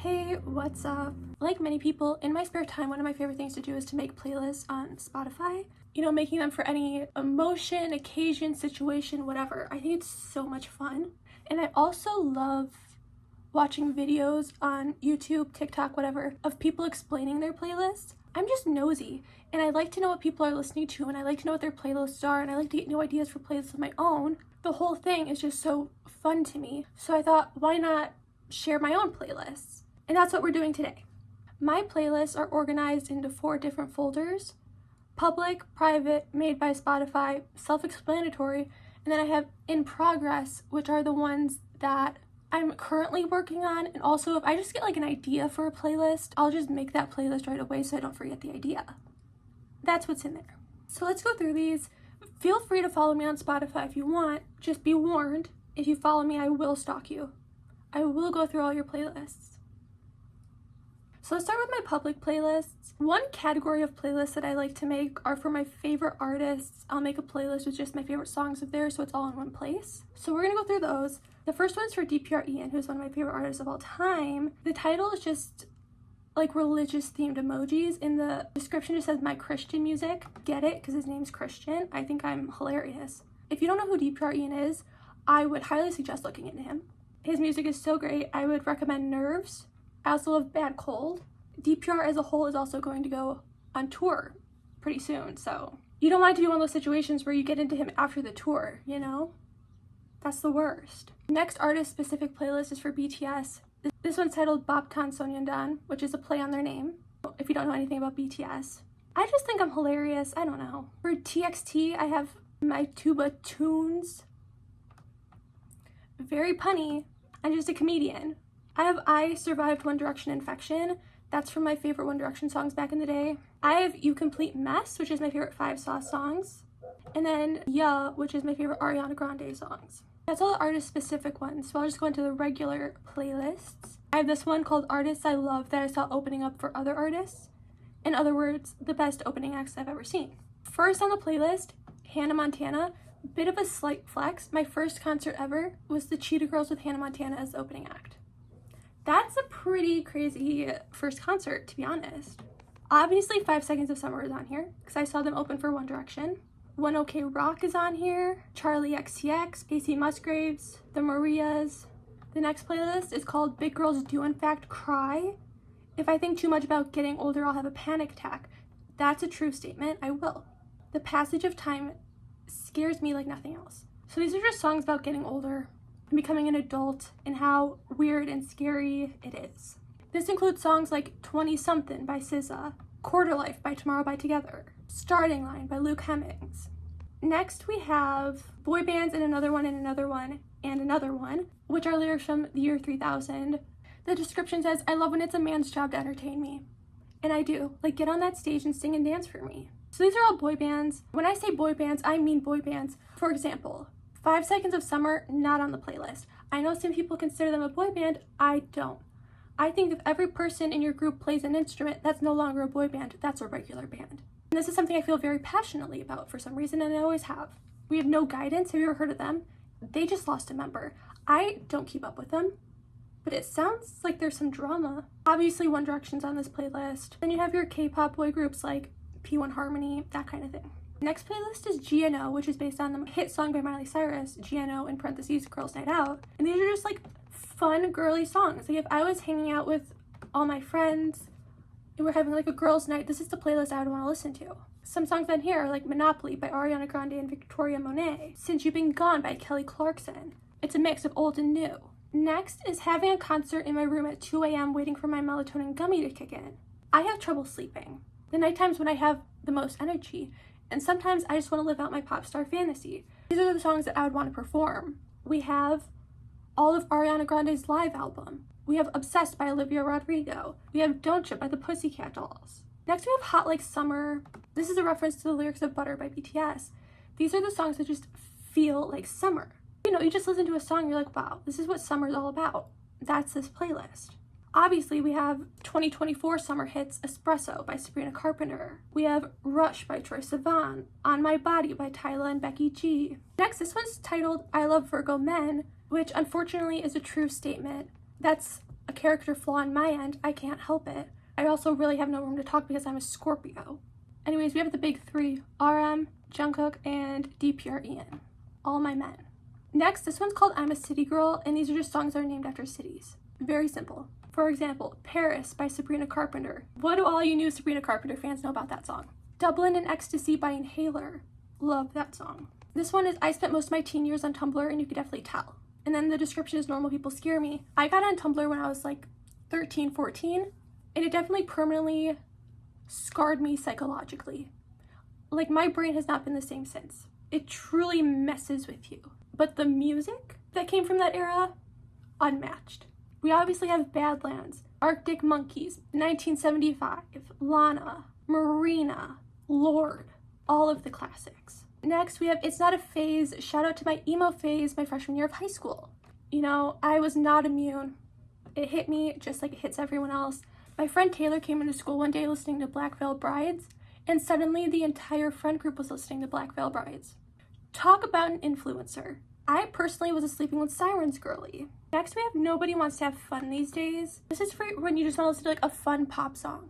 Hey, what's up? Like many people, in my spare time, one of my favorite things to do is to make playlists on Spotify. You know, making them for any emotion, occasion, situation, whatever. I think it's so much fun. And I also love watching videos on YouTube, TikTok, whatever, of people explaining their playlists. I'm just nosy, and I like to know what people are listening to, and I like to know what their playlists are, and I like to get new ideas for playlists of my own. The whole thing is just so fun to me. So I thought, why not share my own playlists? And that's what we're doing today. My playlists are organized into 4 different folders: public, private, made by Spotify, self-explanatory, and then I have in progress, which are the ones that I'm currently working on. And also, if I just get like an idea for a playlist, I'll just make that playlist right away so I don't forget the idea. That's what's in there. So let's go through these. Feel free to follow me on Spotify if you want. Just be warned, if you follow me, I will stalk you. I will go through all your playlists. So let's start with my public playlists. One category of playlists that I like to make are for my favorite artists. I'll make a playlist with just my favorite songs of theirs, so it's all in one place. So we're gonna go through those. The first one's for DPR Ian, who's one of my favorite artists of all time. The title is just like religious themed emojis. In the description it says my Christian music. Get it? Because his name's Christian. I think I'm hilarious. If you don't know who DPR Ian is, I would highly suggest looking into him. His music is so great. I would recommend Nerves. I also love Bad Cold. DPR as a whole is also going to go on tour pretty soon, so you don't want it to be one of those situations where you get into him after the tour, you know? That's the worst. Next artist specific playlist is for BTS. This one's titled Boptan Sonyeondan, which is a play on their name, if you don't know anything about BTS. I just think I'm hilarious. I don't know. For TXT, I have my Tuba Tunes. Very punny. I'm just a comedian. I have I Survived One Direction Infection. That's from my favorite One Direction songs back in the day. I have You Complete Mess, which is my favorite 5 Sauce songs. And then Yeah, which is my favorite Ariana Grande songs. That's all the artist specific ones, so I'll just go into the regular playlists. I have this one called Artists I Love that I saw opening up for other artists. In other words, the best opening acts I've ever seen. First on the playlist, Hannah Montana. Bit of a slight flex. My first concert ever was the Cheetah Girls with Hannah Montana as the opening act. That's a pretty crazy first concert, to be honest. Obviously 5 Seconds of Summer is on here because I saw them open for One Direction. One OK Rock is on here, Charlie XCX, Casey Musgraves, The Marias. The next playlist is called Big Girls Do In Fact Cry. If I think too much about getting older, I'll have a panic attack. That's a true statement, I will. The passage of time scares me like nothing else. So these are just songs about getting older and becoming an adult and how weird and scary it is. This includes songs like 20 Something by SZA, Quarter Life by Tomorrow by Together, Starting Line by Luke Hemmings. Next we have Boy Bands and Another One and Another One and Another One, which are lyrics from the year 3000. The description says, I love when it's a man's job to entertain me. And I do. Like, get on that stage and sing and dance for me. So these are all boy bands. When I say boy bands, I mean boy bands. For example, 5 Seconds of Summer, not on the playlist. I know some people consider them a boy band. I don't. I think if every person in your group plays an instrument, that's no longer a boy band, that's a regular band. And this is something I feel very passionately about for some reason, and I always have. We Have No Guidance. Have you ever heard of them? They just lost a member. I don't keep up with them, but it sounds like there's some drama. Obviously One Direction's on this playlist. Then you have your K-pop boy groups like P1 Harmony, that kind of thing. Next playlist is GNO, which is based on the hit song by Miley Cyrus, GNO in parentheses, Girls Night Out. And these are just like fun girly songs. Like if I was hanging out with all my friends and we're having like a girls' night, this is the playlist I would want to listen to. Some songs on here are like Monopoly by Ariana Grande and Victoria Monet, Since You've Been Gone by Kelly Clarkson. It's a mix of old and new. Next is having a concert in my room at 2 a.m. waiting for my melatonin gummy to kick in. I have trouble sleeping. The night times when I have the most energy, and sometimes I just want to live out my pop star fantasy. These are the songs that I would want to perform. We have all of Ariana Grande's live album. We have Obsessed by Olivia Rodrigo. We have Don't You by the Pussycat Dolls. Next we have Hot Like Summer. This is a reference to the lyrics of Butter by BTS. These are the songs that just feel like summer. You know, you just listen to a song, you're like, wow, this is what summer's all about. That's this playlist. Obviously, we have 2024 summer hits Espresso by Sabrina Carpenter. We have Rush by Troye Sivan, On My Body by Tyla and Becky G. Next, this one's titled I Love Virgo Men, which unfortunately is a true statement. That's a character flaw on my end. I can't help it. I also really have no room to talk because I'm a Scorpio. Anyways, we have the big three, RM, Jungkook, and DPR Ian. All my men. Next, this one's called I'm a City Girl, and these are just songs that are named after cities. Very simple. For example, Paris by Sabrina Carpenter. What do all you new Sabrina Carpenter fans know about that song? Dublin in Ecstasy by Inhaler. Love that song. This one is I spent most of my teen years on Tumblr, and you could definitely tell. And then the description is normal people scare me. I got on Tumblr when I was like 13, 14, and it definitely permanently scarred me psychologically. Like, my brain has not been the same since. It truly messes with you. But the music that came from that era, unmatched. We obviously have Badlands, Arctic Monkeys, 1975, Lana, Marina, Lorde, all of the classics. Next, we have It's Not a Phase. Shout out to my emo phase my freshman year of high school. You know, I was not immune. It hit me just like it hits everyone else. My friend Taylor came into school one day listening to Black Veil Brides, and suddenly the entire friend group was listening to Black Veil Brides. Talk about an influencer. I personally was a Sleeping with Sirens girly. Next, we have Nobody Wants to Have Fun These Days. This is for when you just want to listen to like a fun pop song.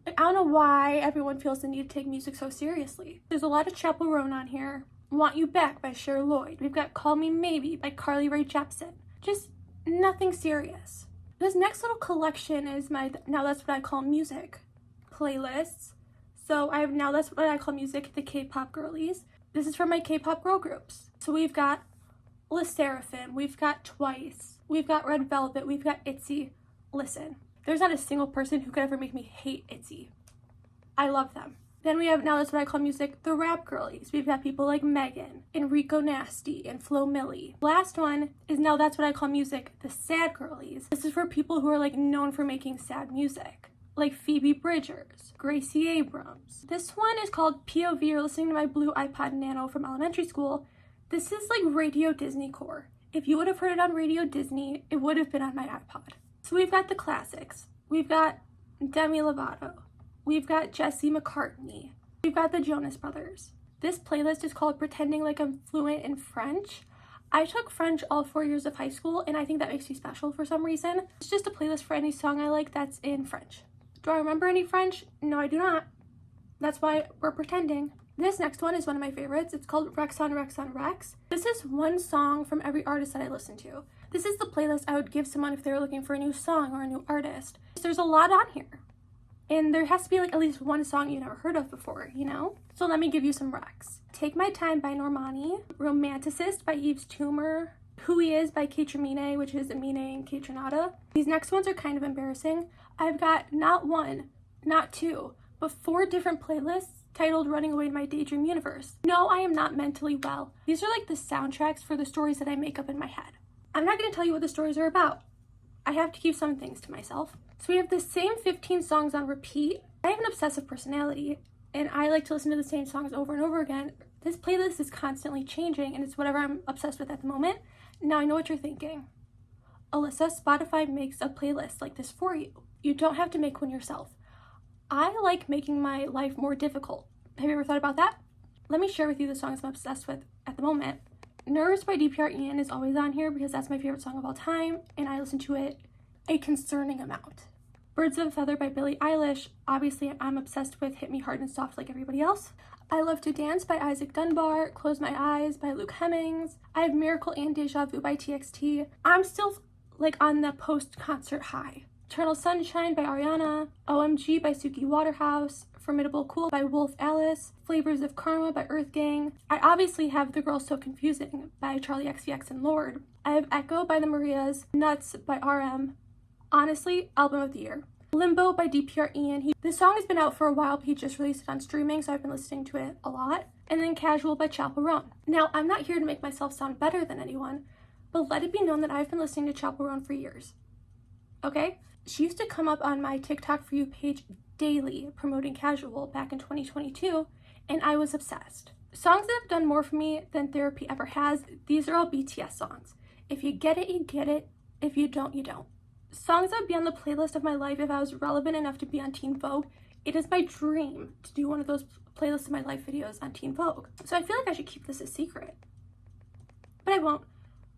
Like, I don't know why everyone feels the need to take music so seriously. There's a lot of Chappell Roan on here. Want You Back by Cher Lloyd. We've got Call Me Maybe by Carly Rae Jepsen. Just nothing serious. This next little collection is my Now That's What I Call Music playlists. So I have Now That's What I Call Music, the K-pop girlies. This is from my K-pop girl groups. So we've got LE SSERAFIM, we've got Twice, we've got Red Velvet, we've got ITZY. Listen, there's not a single person who could ever make me hate ITZY. I love them. Then we have Now That's What I Call Music, the rap girlies. We've got people like Megan, Enrico Nasty, and Flo Milli. Last one is Now That's What I Call Music, the sad girlies. This is for people who are like known for making sad music, like Phoebe Bridgers, Gracie Abrams. This one is called POV, or Listening to My Blue iPod Nano from elementary school. This is like Radio Disney core. If you would have heard it on Radio Disney, it would have been on my iPod. So we've got the classics. We've got Demi Lovato. We've got Jesse McCartney. We've got the Jonas Brothers. This playlist is called Pretending Like I'm Fluent in French. I took French all 4 years of high school, and I think that makes me special for some reason. It's just a playlist for any song I like that's in French. Do I remember any French? No, I do not. That's why we're pretending. This next one is one of my favorites. It's called Rex on Rex on Rex. This is one song from every artist that I listen to. This is the playlist I would give someone if they were looking for a new song or a new artist. There's a lot on here. And there has to be like at least one song you never heard of before, you know? So let me give you some Rex. Take My Time by Normani, Romanticist by Yves Tumor, Who He Is by Kaytraminé, which is Amine and Kaytranada. These next ones are kind of embarrassing. I've got not one, not two, but 4 different playlists titled Running Away to My Daydream Universe. No, I am not mentally well. These are like the soundtracks for the stories that I make up in my head. I'm not going to tell you what the stories are about. I have to keep some things to myself. So we have the same 15 songs on repeat. I have an obsessive personality, and I like to listen to the same songs over and over again. This playlist is constantly changing, and it's whatever I'm obsessed with at the moment. Now I know what you're thinking. Alyssa, Spotify makes a playlist like this for you. You don't have to make one yourself. I like making my life more difficult. Have you ever thought about that? Let me share with you the songs I'm obsessed with at the moment. Nerves by DPR Ian is always on here because that's my favorite song of all time, and I listen to it a concerning amount. Birds of a Feather by Billie Eilish. Obviously, I'm obsessed with Hit Me Hard and Soft like everybody else. I Love to Dance by Isaac Dunbar. Close My Eyes by Luke Hemmings. I have Miracle and Deja Vu by TXT. I'm still like on the post-concert high. Eternal Sunshine by Ariana, OMG by Suki Waterhouse, Formidable Cool by Wolf Alice, Flavors of Karma by Earth Gang. I obviously have The Girl So Confusing by Charlie XCX and Lorde. I have Echo by the Marias, Nuts by RM. Honestly, album of the year. Limbo by DPR Ian. This song has been out for a while, but he just released it on streaming, so I've been listening to it a lot. And then Casual by Chappell Roan. Now, I'm not here to make myself sound better than anyone, but let it be known that I've been listening to Chappell Roan for years. Okay? She used to come up on my TikTok For You page daily promoting Casual back in 2022, and I was obsessed. Songs that have done more for me than therapy ever has, these are all BTS songs. If you get it, you get it. If you don't, you don't. Songs that would be on the playlist of my life if I was relevant enough to be on Teen Vogue. It is my dream to do one of those playlists of my life videos on Teen Vogue. So I feel like I should keep this a secret. But I won't.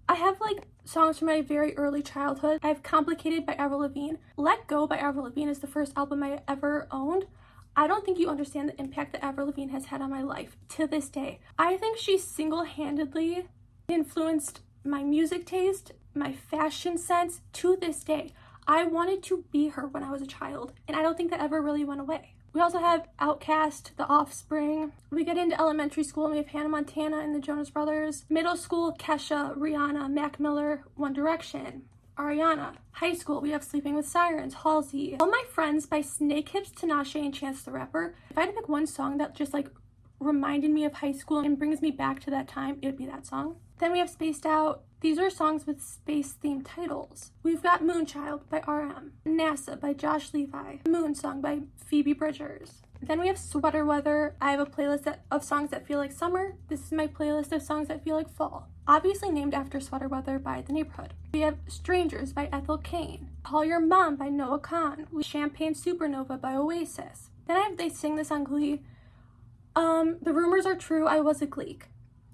I have like songs from my very early childhood. I have Complicated by Avril Lavigne. Let Go by Avril Lavigne is the first album I ever owned. I don't think you understand the impact that Avril Lavigne has had on my life to this day. I think she single-handedly influenced my music taste, my fashion sense to this day. I wanted to be her when I was a child, and I don't think that ever really went away. We also have Outkast, The Offspring. We get into elementary school and we have Hannah Montana and the Jonas Brothers. Middle school, Kesha, Rihanna, Mac Miller, One Direction, Ariana. High school, we have Sleeping with Sirens, Halsey. All My Friends by Snakehips, Tinashe, and Chance the Rapper. If I had to pick one song that just like reminded me of high school and brings me back to that time, it would be that song. Then we have Spaced Out. These are songs with space-themed titles. We've got Moonchild by RM, NASA by Josh Levi, Moon Song by Phoebe Bridgers. Then we have Sweater Weather. I have a playlist of songs that feel like summer. This is my playlist of songs that feel like fall. Obviously named after Sweater Weather by The Neighborhood. We have Strangers by Ethel Cain, Call Your Mom by Noah Kahan, Champagne Supernova by Oasis. Then they sing this on Glee. The rumors are true, I was a Gleek,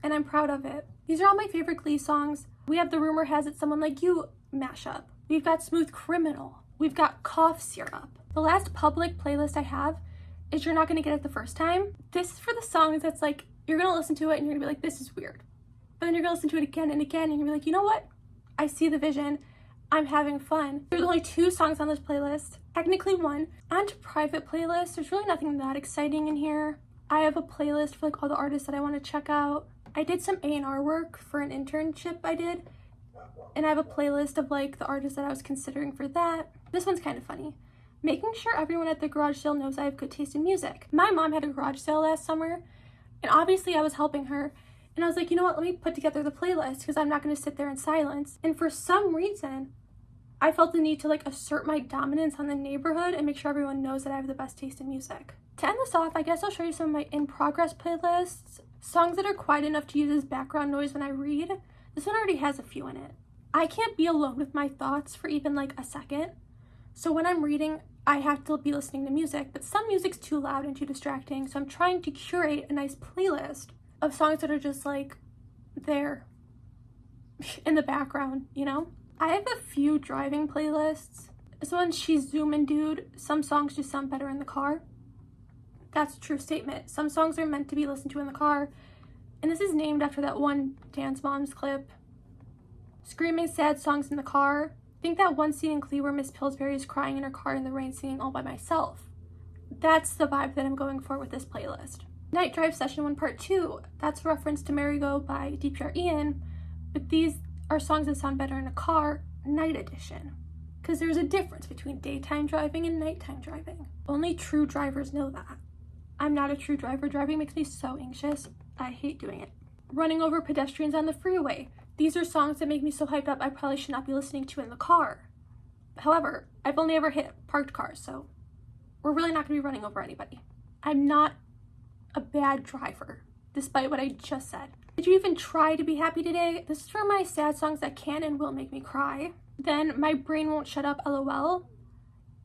and I'm proud of it. These are all my favorite Glee songs. We have the Rumor Has It Someone Like You mashup. We've got Smooth Criminal. We've got Cough Syrup. The last public playlist I have is You're Not Gonna Get It the First Time. This is for the songs that's like, you're gonna listen to it and you're gonna be like, this is weird. But then you're gonna listen to it again and again and you're gonna be like, you know what? I see the vision. I'm having fun. There's only 2 songs on this playlist. Technically 1. On to private playlists. There's really nothing that exciting in here. I have a playlist for like all the artists that I want to check out. I did some A&R work for an internship I did, and I have a playlist of like the artists that I was considering for that. This one's kind of funny. Making sure everyone at the garage sale knows I have good taste in music. My mom had a garage sale last summer, and obviously I was helping her, and I was like, you know what, let me put together the playlist because I'm not going to sit there in silence. And for some reason, I felt the need to like assert my dominance on the neighborhood and make sure everyone knows that I have the best taste in music. To end this off, I guess I'll show you some of my in-progress playlists. Songs that are quiet enough to use as background noise when I read. This one already has a few in it. I can't be alone with my thoughts for even like a second. So when I'm reading, I have to be listening to music, but some music's too loud and too distracting. So I'm trying to curate a nice playlist of songs that are just like there in the background, you know? I have a few driving playlists. This one's She's Zoomin' Dude. Some songs just sound better in the car. That's a true statement. Some songs are meant to be listened to in the car, and this is named after that one Dance Moms clip. Screaming sad songs in the car. Think that one scene in Glee where Miss Pillsbury is crying in her car in the rain singing all by myself. That's the vibe that I'm going for with this playlist. Night Drive Session 1 Part 2. That's a reference to Merry Go by DPR Ian, but these are songs that sound better in a car, night edition. Because there's a difference between daytime driving and nighttime driving. Only true drivers know that. I'm not a true driver. Driving makes me so anxious. I hate doing it. Running over pedestrians on the freeway. These are songs that make me so hyped up I probably should not be listening to in the car. However, I've only ever hit parked cars, so we're really not going to be running over anybody. I'm not a bad driver, despite what I just said. Did you even try to be happy today? This is for my sad songs that can and will make me cry. Then My Brain Won't Shut Up, LOL.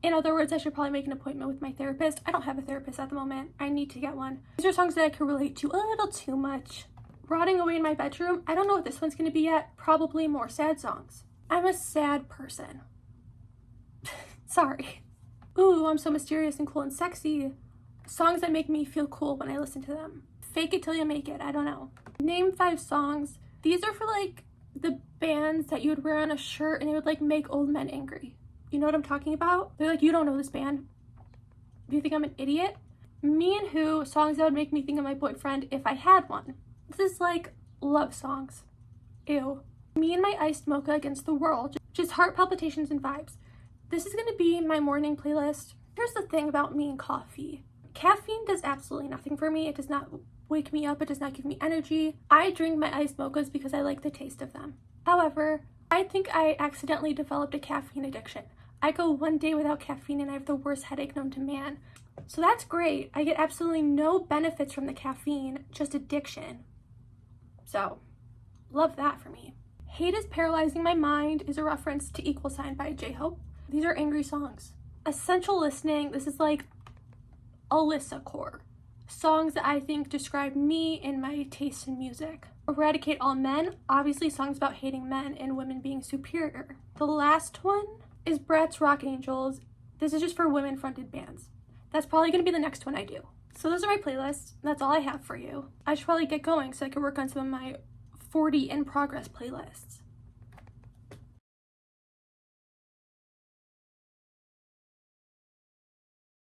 In other words, I should probably make an appointment with my therapist. I don't have a therapist at the moment. I need to get one. These are songs that I can relate to a little too much. Rotting Away in My Bedroom. I don't know what this one's going to be yet. Probably more sad songs. I'm a sad person. Sorry. Ooh, I'm so mysterious and cool and sexy. Songs that make me feel cool when I listen to them. Fake It Till You Make It. I don't know. Name 5 songs. These are for like the bands that you would wear on a shirt and it would like make old men angry. You know what I'm talking about? They're like, you don't know this band. Do you think I'm an idiot? Me and Who, songs that would make me think of my boyfriend if I had one. This is like love songs. Ew. Me and My Iced Mocha Against the World. Just heart palpitations and vibes. This is gonna be my morning playlist. Here's the thing about me and coffee. Caffeine does absolutely nothing for me. It does not wake me up. It does not give me energy. I drink my iced mochas because I like the taste of them. However, I think I accidentally developed a caffeine addiction. I go one day without caffeine and I have the worst headache known to man. So that's great. I get absolutely no benefits from the caffeine, just addiction. So, love that for me. Hate is Paralyzing My Mind is a reference to Equal Sign by J-Hope. These are angry songs. Essential Listening, this is like Alyssa core. Songs that I think describe me and my taste in music. Eradicate All Men, obviously songs about hating men and women being superior. The last one is Bratz Rock Angels. This is just for women-fronted bands. That's probably going to be the next one I do. So those are my playlists. That's all I have for you. I should probably get going so I can work on some of my 40 in progress playlists.